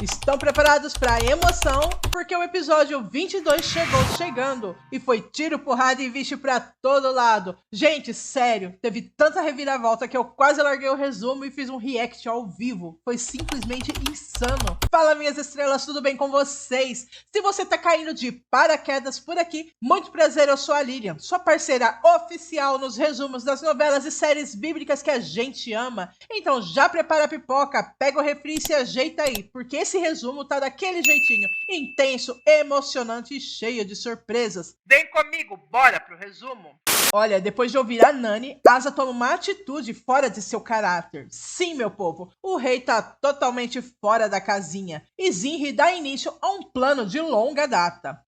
Estão preparados para a emoção? Porque o episódio 22 chegou chegando e foi tiro, porrada e vixe pra todo lado. Gente, sério, teve tanta reviravolta que eu quase larguei o resumo e fiz um react ao vivo. Foi simplesmente insano. Fala, minhas estrelas, tudo bem com vocês? Se você tá caindo de paraquedas por aqui, muito prazer, eu sou a Lilian, sua parceira oficial nos resumos das novelas e séries bíblicas que a gente ama. Então já prepara a pipoca, pega o refri e se ajeita aí, porque esse resumo tá daquele jeitinho, intenso, emocionante e cheio de surpresas. Vem comigo, bora pro resumo. Olha, depois de ouvir a Nani, Asa toma uma atitude fora de seu caráter. Sim, meu povo, o rei tá totalmente fora da casinha e Zinri dá início a um plano de longa data.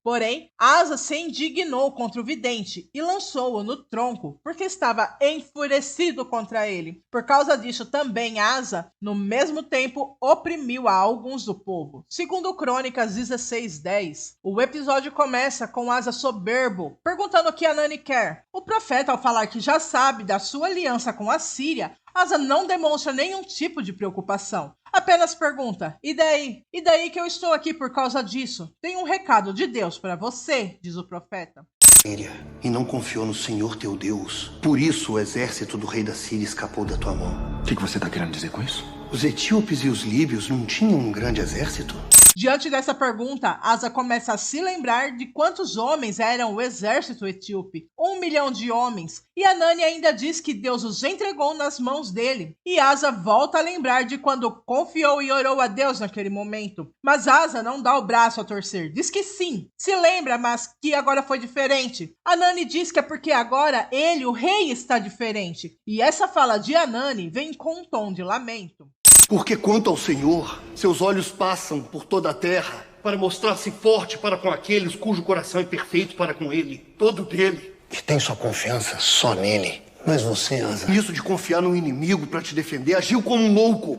Porém, Asa se indignou contra o vidente e lançou-o no tronco, porque estava enfurecido contra ele. Por causa disso, também Asa, no mesmo tempo, oprimiu a alguns do povo. Segundo Crônicas 16:10, o episódio começa com Asa soberbo, perguntando o que Anani quer. O profeta, ao falar que já sabe da sua aliança com a Síria, Asa não demonstra nenhum tipo de preocupação. Apenas pergunta, e daí? E daí que eu estou aqui por causa disso? Tenho um recado de Deus para você, diz o profeta. E não confiou no Senhor teu Deus. Por isso o exército do rei da Síria escapou da tua mão. O que você está querendo dizer com isso? Os etíopes e os líbios não tinham um grande exército? Diante dessa pergunta, Asa começa a se lembrar de quantos homens eram o exército etíope. 1 milhão de homens. E Anani ainda diz que Deus os entregou nas mãos dele. E Asa volta a lembrar de quando confiou e orou a Deus naquele momento. Mas Asa não dá o braço a torcer. Diz que sim. Se lembra, mas que agora foi diferente. Anani diz que é porque agora ele, o rei, está diferente. E essa fala de Anani vem com um tom de lamento. Porque quanto ao Senhor, seus olhos passam por toda a terra para mostrar-se forte para com aqueles cujo coração é perfeito para com ele, todo dele. Que tem sua confiança só nele. Mas você, Asa, isso de confiar no inimigo para te defender, agiu como um louco.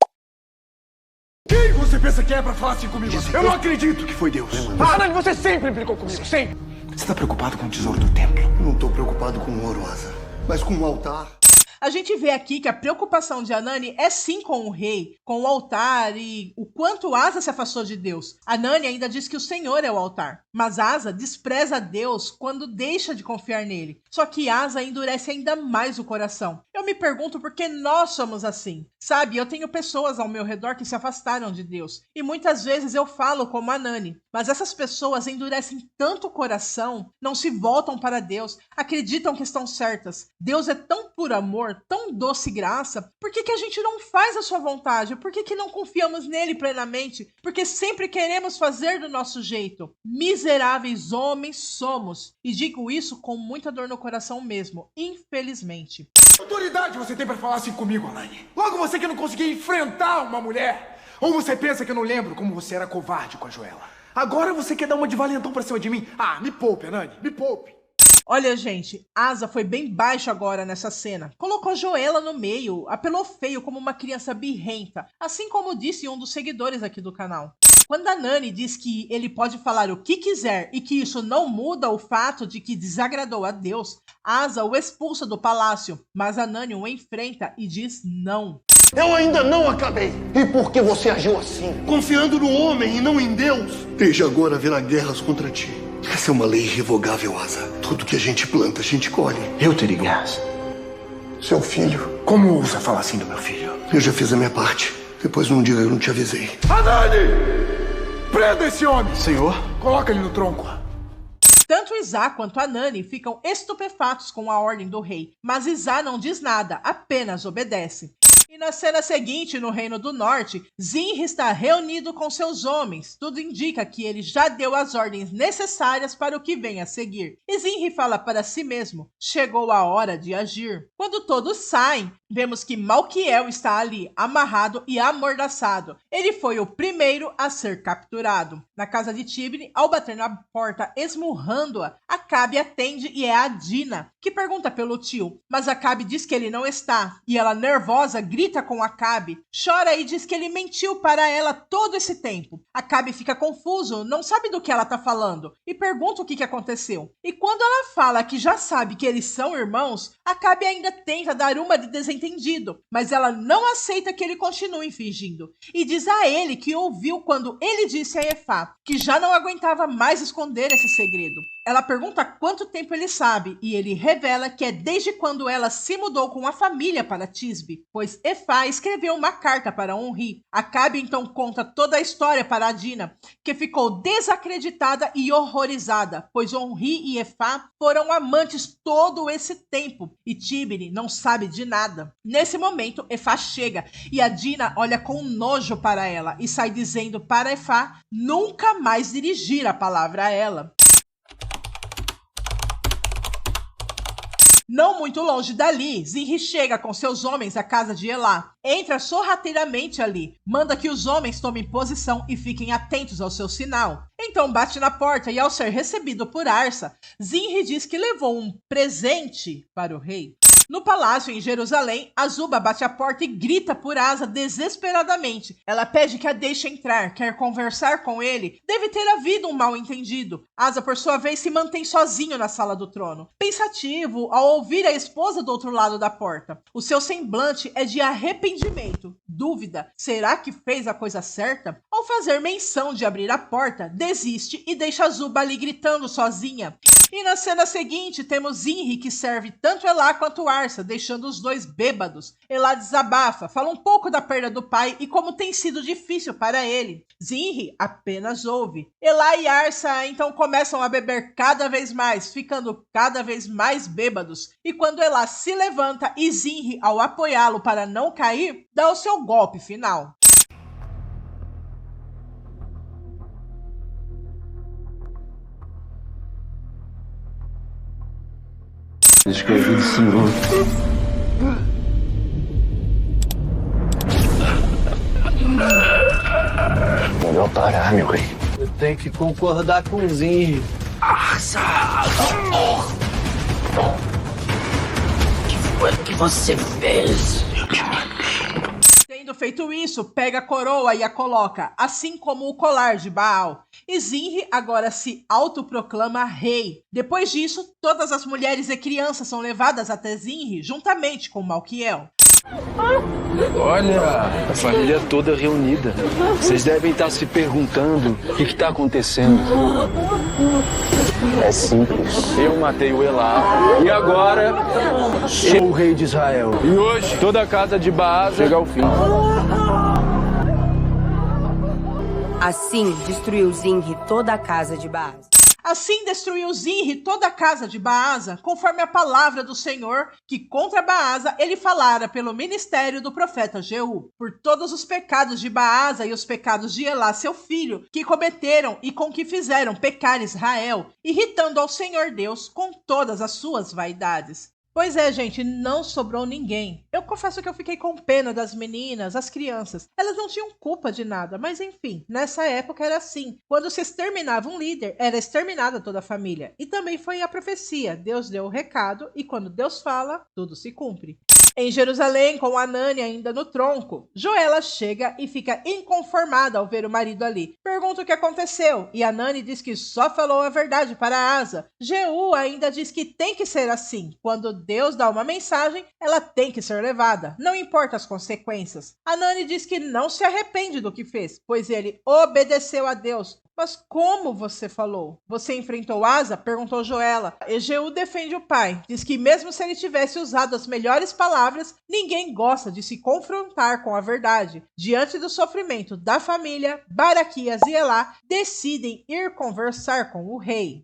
Quem você pensa que é para falar assim comigo? Eu não acredito que foi Deus. Anani, você sempre implicou comigo, sempre. Você está preocupado com o tesouro do templo? Eu não estou preocupado com o ouro, Asa, mas com o altar. A gente vê aqui que a preocupação de Anani é sim com o rei, com o altar e o quanto Asa se afastou de Deus. Anani ainda diz que o Senhor é o altar, mas Asa despreza Deus quando deixa de confiar nele. Só que Asa endurece ainda mais o coração. Eu me pergunto por que nós somos assim. Sabe, eu tenho pessoas ao meu redor que se afastaram de Deus e muitas vezes eu falo como Anani, mas essas pessoas endurecem tanto o coração, não se voltam para Deus, acreditam que estão certas. Deus é tão puro amor, tão doce graça, por que a gente não faz a sua vontade? Por que não confiamos nele plenamente? Porque sempre queremos fazer do nosso jeito. Miseráveis homens somos. E digo isso com muita dor no coração mesmo, infelizmente. Que autoridade você tem para falar assim comigo, Anani? Logo você que não conseguia enfrentar uma mulher. Ou você pensa que eu não lembro como você era covarde com a Joela? Agora você quer dar uma de valentão pra cima de mim? Ah, me poupe, Anani, me poupe. Olha, gente, Asa foi bem baixo agora nessa cena. Colocou Joela no meio, apelou feio como uma criança birrenta, assim como disse um dos seguidores aqui do canal. Quando a Nani diz que ele pode falar o que quiser e que isso não muda o fato de que desagradou a Deus, Asa o expulsa do palácio, mas a Nani o enfrenta e diz não. Eu ainda não acabei. E por que você agiu assim? Confiando no homem e não em Deus. Desde agora haverá guerras contra ti. Essa é uma lei irrevogável, Asa. Tudo que a gente planta, a gente colhe. Eu teria guerras. Seu filho. Como ousa falar assim do meu filho? Eu já fiz a minha parte. Depois num dia eu não te avisei. Anani! Prenda esse homem! Senhor? Coloca ele no tronco. Tanto Isá quanto Anani ficam estupefatos com a ordem do rei, mas Isá não diz nada, apenas obedece. E na cena seguinte, no Reino do Norte, Zinri está reunido com seus homens. Tudo indica que ele já deu as ordens necessárias para o que vem a seguir. E Zinri fala para si mesmo, chegou a hora de agir. Quando todos saem, vemos que Malquiel está ali, amarrado e amordaçado. Ele foi o primeiro a ser capturado. Na casa de Tibni, ao bater na porta esmurrando-a, Acabe atende e é a Dina, que pergunta pelo tio. Mas Acabe diz que ele não está, e ela, nervosa, grita grita com Acabe, chora e diz que ele mentiu para ela todo esse tempo. Acabe fica confuso, não sabe do que ela tá falando e pergunta o que aconteceu. E quando ela fala que já sabe que eles são irmãos, Acabe ainda tenta dar uma de desentendido, mas ela não aceita que ele continue fingindo e diz a ele que ouviu quando ele disse a Efá que já não aguentava mais esconder esse segredo. Ela pergunta quanto tempo ele sabe e ele revela que é desde quando ela se mudou com a família para Tisbe, pois Efá escreveu uma carta para Onri. Acabe então conta toda a história para Dina, que ficou desacreditada e horrorizada, pois Onri e Efá foram amantes todo esse tempo e Tibni não sabe de nada. Nesse momento, Efá chega e a Dina olha com nojo para ela e sai dizendo para Efá nunca mais dirigir a palavra a ela. Não muito longe dali, Zinri chega com seus homens à casa de Elá. Entra sorrateiramente ali, manda que os homens tomem posição e fiquem atentos ao seu sinal. Então bate na porta e ao ser recebido por Arsa, Zinri diz que levou um presente para o rei. No palácio em Jerusalém, Azuba bate a porta e grita por Asa desesperadamente. Ela pede que a deixe entrar, quer conversar com ele. Deve ter havido um mal-entendido. Asa, por sua vez, se mantém sozinho na sala do trono, pensativo ao ouvir a esposa do outro lado da porta. O seu semblante é de arrependimento. Dúvida, será que fez a coisa certa? Ao fazer menção de abrir a porta, desiste e deixa Azuba ali gritando sozinha. E na cena seguinte temos Zinri que serve tanto Elá quanto Arsa, deixando os dois bêbados. Elá desabafa, fala um pouco da perda do pai e como tem sido difícil para ele. Zinri apenas ouve. Elá e Arsa então começam a beber cada vez mais, ficando cada vez mais bêbados. E quando Elá se levanta e Zinri, ao apoiá-lo para não cair, dá o seu golpe final. Escrevi de Senhor. Melhor parar, meu rei. Eu tenho que concordar com o Zinri. O que foi que você fez? Tendo feito isso, pega a coroa e a coloca, assim como o colar de Baal. E Zinri agora se autoproclama rei. Depois disso, todas as mulheres e crianças são levadas até Zinri, juntamente com Malquiel. Olha, a família toda reunida. Vocês devem estar se perguntando o que está acontecendo. É simples. Eu matei o Elá e agora sou o rei de Israel. E hoje toda a casa de Baasa chega ao fim. Assim destruiu Zinri toda a casa de Baasa. Assim destruiu Zinri toda a casa de Baasa, conforme a palavra do Senhor, que contra Baasa ele falara pelo ministério do profeta Jeú, por todos os pecados de Baasa e os pecados de Elá, seu filho, que cometeram e com que fizeram pecar Israel, irritando ao Senhor Deus com todas as suas vaidades. Pois é, gente, não sobrou ninguém. Eu confesso que eu fiquei com pena das meninas, as crianças. Elas não tinham culpa de nada, mas enfim, nessa época era assim. Quando se exterminava um líder, era exterminada toda a família. E também foi a profecia. Deus deu o recado e quando Deus fala, tudo se cumpre. Em Jerusalém, com Anani ainda no tronco, Joela chega e fica inconformada ao ver o marido ali. Pergunta o que aconteceu e Anani diz que só falou a verdade para Asa. Jeú ainda diz que tem que ser assim. Quando Deus dá uma mensagem, ela tem que ser levada, não importa as consequências. Anani diz que não se arrepende do que fez, pois ele obedeceu a Deus. Mas como você falou? Você enfrentou Asa? Perguntou Joela. E Jeú defende o pai. Diz que mesmo se ele tivesse usado as melhores palavras, ninguém gosta de se confrontar com a verdade. Diante do sofrimento da família, Baraquias e Elá decidem ir conversar com o rei.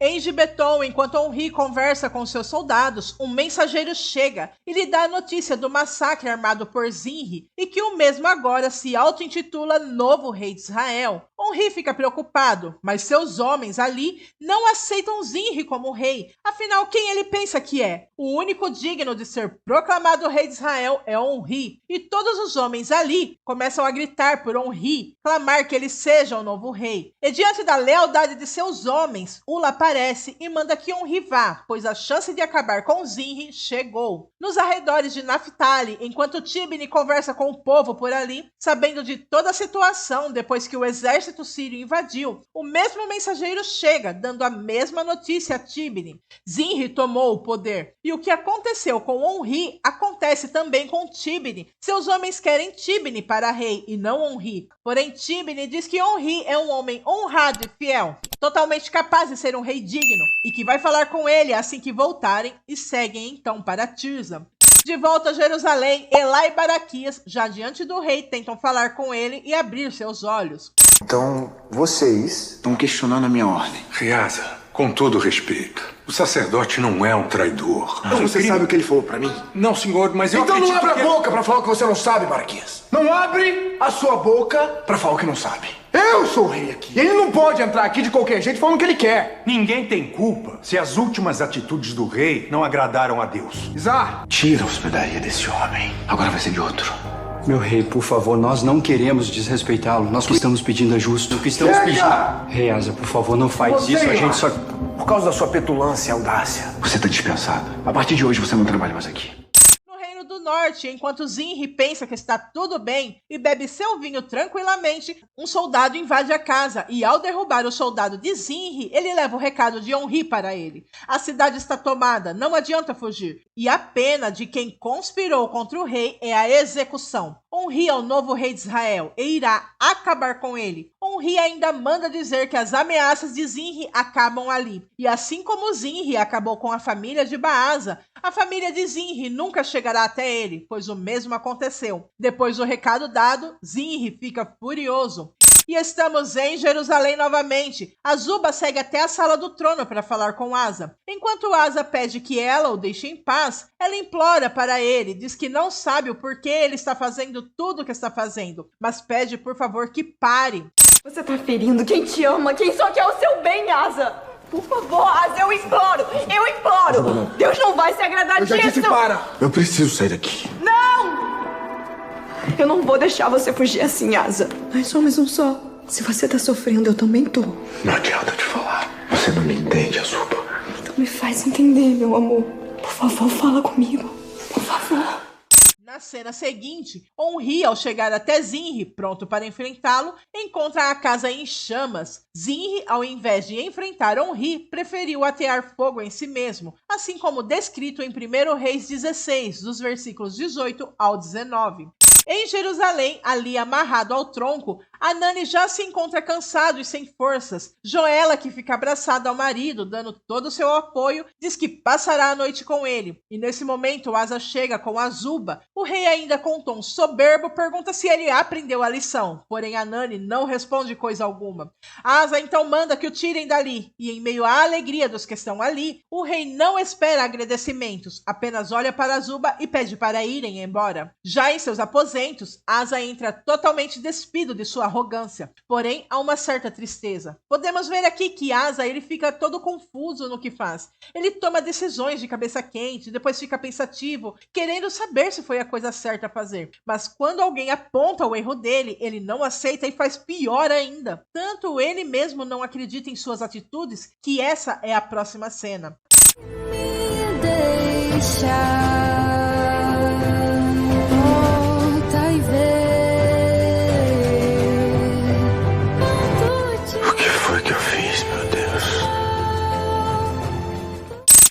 Em Gibeton, enquanto Onri conversa com seus soldados, um mensageiro chega e lhe dá a notícia do massacre armado por Zinri e que o mesmo agora se auto-intitula novo rei de Israel. Onri fica preocupado, mas seus homens ali não aceitam Zinri como rei. Afinal, quem ele pensa que é? O único digno de ser proclamado rei de Israel é Onri. E todos os homens ali começam a gritar por Onri, clamar que ele seja o novo rei. E diante da lealdade de seus homens, Ula aparece e manda que Onri vá, pois a chance de acabar com Zinri chegou. Nos arredores de Naphtali, enquanto Tibni conversa com o povo por ali, sabendo de toda a situação depois que o exército sírio invadiu, o mesmo mensageiro chega, dando a mesma notícia a Tibni. Zinri tomou o poder, e o que aconteceu com Onri acontece também com Tibni. Seus homens querem Tibni para rei e não Onri. Porém, Tibni diz que Onri é um homem honrado e fiel, totalmente capaz de ser um rei digno, e que vai falar com ele assim que voltarem, e seguem então para Tirza. De volta a Jerusalém, Elá e Baraquias, já diante do rei, tentam falar com ele e abrir seus olhos. Então, vocês estão questionando a minha ordem. Riasa, com todo respeito, o sacerdote não é um traidor. Então você sabe o que ele falou pra mim? Não, senhor, mas eu Então não acredito abre a boca pra falar o que você não sabe, Baraquias. Não abre a sua boca pra falar o que não sabe. Eu sou o rei aqui. E ele não pode entrar aqui de qualquer jeito falando o que ele quer. Ninguém tem culpa se as últimas atitudes do rei não agradaram a Deus. Zá, Tira a hospedaria desse homem. Agora vai ser de outro. Meu rei, por favor, nós não queremos desrespeitá-lo. Nós que estamos pedindo é justo. O que estamos pedindo... Rei Asa, por favor, não faz isso. A gente só... Por causa da sua petulância e audácia, você tá dispensado. A partir de hoje você não trabalha mais aqui. Do norte, enquanto Zinri pensa que está tudo bem e bebe seu vinho tranquilamente, um soldado invade a casa e ao derrubar o soldado de Zinri, ele leva o recado de Onri para ele. A cidade está tomada, não adianta fugir, e a pena de quem conspirou contra o rei é a execução. Onri é o novo rei de Israel e irá acabar com ele. Onri ainda manda dizer que as ameaças de Zinri acabam ali. E assim como Zinri acabou com a família de Baasa, a família de Zinri nunca chegará até ele, pois o mesmo aconteceu. Depois do recado dado, Zinri fica furioso. E estamos em Jerusalém novamente. Azuba segue até a sala do trono para falar com Asa. Enquanto Asa pede que ela o deixe em paz, ela implora para ele, diz que não sabe o porquê ele está fazendo tudo o que está fazendo, mas pede por favor que pare. Você tá ferindo quem te ama, quem só quer o seu bem, Asa. Por favor, Asa, eu imploro. Deus não vai se agradar disso. eu já disse para. Eu preciso sair daqui. Não! Eu não vou deixar você fugir assim, Asa. Nós somos um só. Se você tá sofrendo, eu também tô. Não adianta te falar. Você não me entende, Azuba. Então me faz entender, meu amor. Por favor, fala comigo. Por favor. Na cena seguinte, Onri, ao chegar até Zinri, pronto para enfrentá-lo, encontra a casa em chamas. Zinri, ao invés de enfrentar Onri, preferiu atear fogo em si mesmo, assim como descrito em 1 Reis 16, dos versículos 18 ao 19. Em Jerusalém, ali amarrado ao tronco, Hanani já se encontra cansado e sem forças. Joela, que fica abraçada ao marido, dando todo o seu apoio, diz que passará a noite com ele. E nesse momento, Asa chega com Azuba. O rei, ainda com um tom soberbo, pergunta se ele aprendeu a lição. Porém, Hanani não responde coisa alguma. Asa então manda que o tirem dali. E em meio à alegria dos que estão ali, o rei não espera agradecimentos. Apenas olha para Azuba e pede para irem embora. Já em seus aposentos, Asa entra totalmente despido de sua arrogância. Porém, há uma certa tristeza. Podemos ver aqui que Asa ele fica todo confuso no que faz. Ele toma decisões de cabeça quente, depois fica pensativo, querendo saber se foi a coisa certa a fazer. Mas quando alguém aponta o erro dele, ele não aceita e faz pior ainda. Tanto ele mesmo não acredita em suas atitudes, que essa é a próxima cena. Me deixa.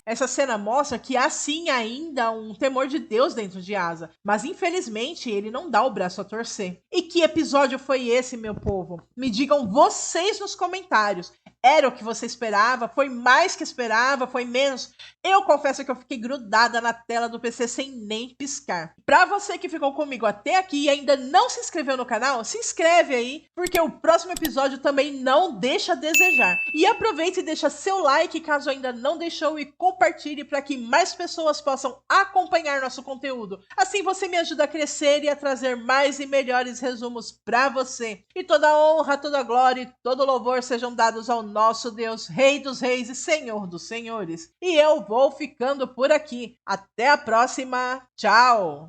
Essa cena mostra que há sim ainda um temor de Deus dentro de Asa, mas infelizmente ele não dá o braço a torcer. E que episódio foi esse, meu povo? Me digam vocês nos comentários. Era o que você esperava? Foi mais que esperava? Foi menos? Eu confesso que eu fiquei grudada na tela do PC sem nem piscar. Pra você que ficou comigo até aqui e ainda não se inscreveu no canal, se inscreve aí, porque o próximo episódio também não deixa a desejar. E aproveite e deixa seu like caso ainda não deixou e compartilhe para que mais pessoas possam acompanhar nosso conteúdo. Assim você me ajuda a crescer e a trazer mais e melhores resumos pra você. E toda honra, toda glória e todo louvor sejam dados ao nosso Deus, Rei dos Reis e Senhor dos Senhores. E eu vou ficando por aqui. Até a próxima. Tchau!